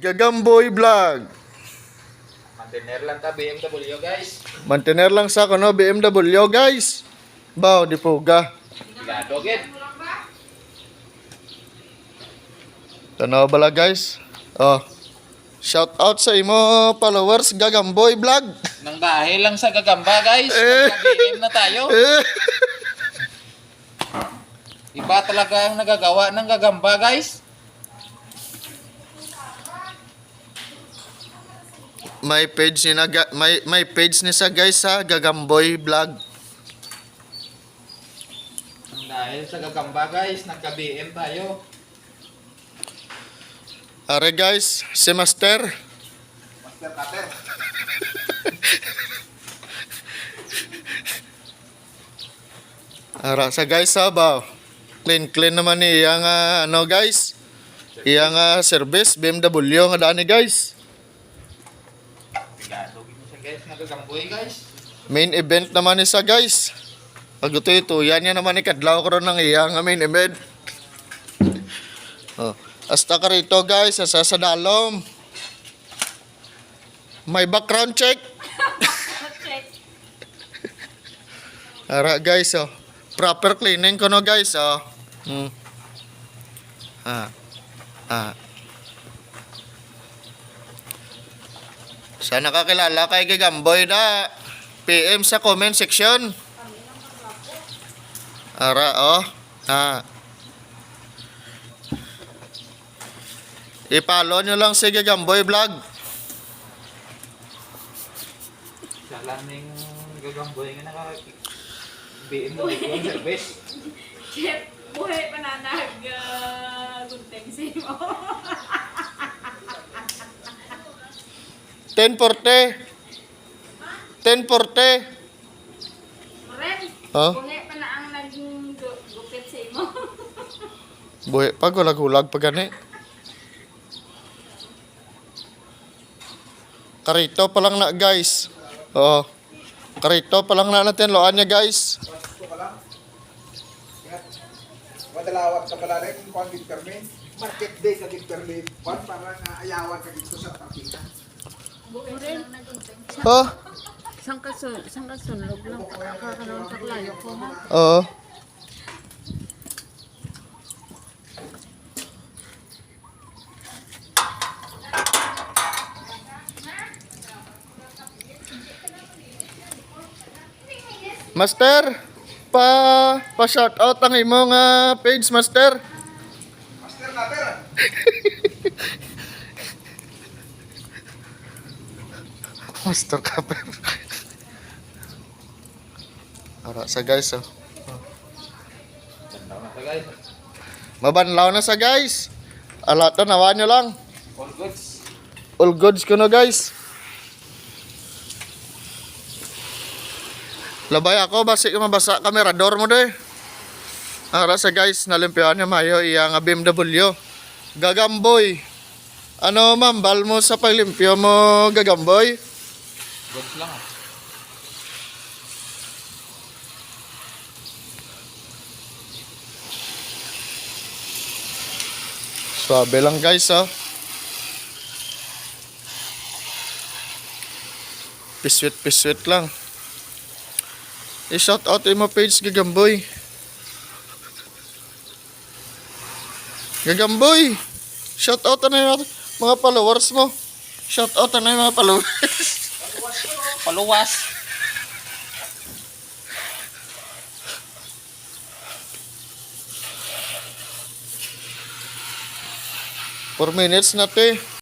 Gagamboy Vlog. Mantener lang ta BMW guys. Mantener lang sa kuno BMW guys. Baw di puga. Sigado gid. Tanaw bala guys. Oh. Shout out sa imo followers Gagamboy Vlog. Nang dahil lang sa gagamba guys. Nagka-BM na tayo. Iba talaga ang nagagawa ng gagamba guys. May page ni na may page ni sa guys sa Gagamboy Vlog. Nang dahil sa gagamba guys, nagka-BM tayo. Are guys, si Master. Master Cutter. Ara sa guys ha baw. Clean naman ni iyang ano guys. Iyang service BMW nga dani guys. Sigado gid siya guys, nagagamboy guys. Main event naman ni sa guys. Pag ito yan niya naman ikadlaw karon ng iyang main event. Oh, hasta ka rito guys sa dalom. May background check. Ara guys oh. Proper cleaning ko no guys oh. Sa nakakilala kay Gagamboy na PM sa comment section. Ara oh. I-follow nyo lang si Gagamboy Vlog. Siya lang ning gagamboy nga naka-BMW yung service. Chef, buhay pa na gunteng simo. 1040. Ren, Huh? buhay pa na ang naging gupit simo. Buhay pa, gulag-gulag pa gani. Karito pa lang na guys. Oo. Karito pa lang na natin. Loan niya guys. Madalawag ka pala rin kung ang permit. Market day sa permit. Para ayawan ka dito sa pakita. Ren, Oh. isang kasunlog lang kakanoon sa klayo ko ha. Oo. Master, pa shout out ang imong page Master. Master Cutter. Master Kaper. Ara sa guys oh. Ganda na ta guys. Mabanlaw na sa guys. Alato nawa nyo lang. All goods. All goods ko no guys. Labay ako basi mabasa kamerador mo de. Ara sa guys nalimpihan niya mayo iyang BMW. Gagamboy. Ano mambal mo sa paglimpyo mo Gagamboy? Goods lang ah. Swabe lang guys oh. Piswit lang. I-shout out mo page Gagamboy. Gagamboy. Shout out na yung mga followers mo. Shout out na yung mga followers. Paluwas. For minutes na te.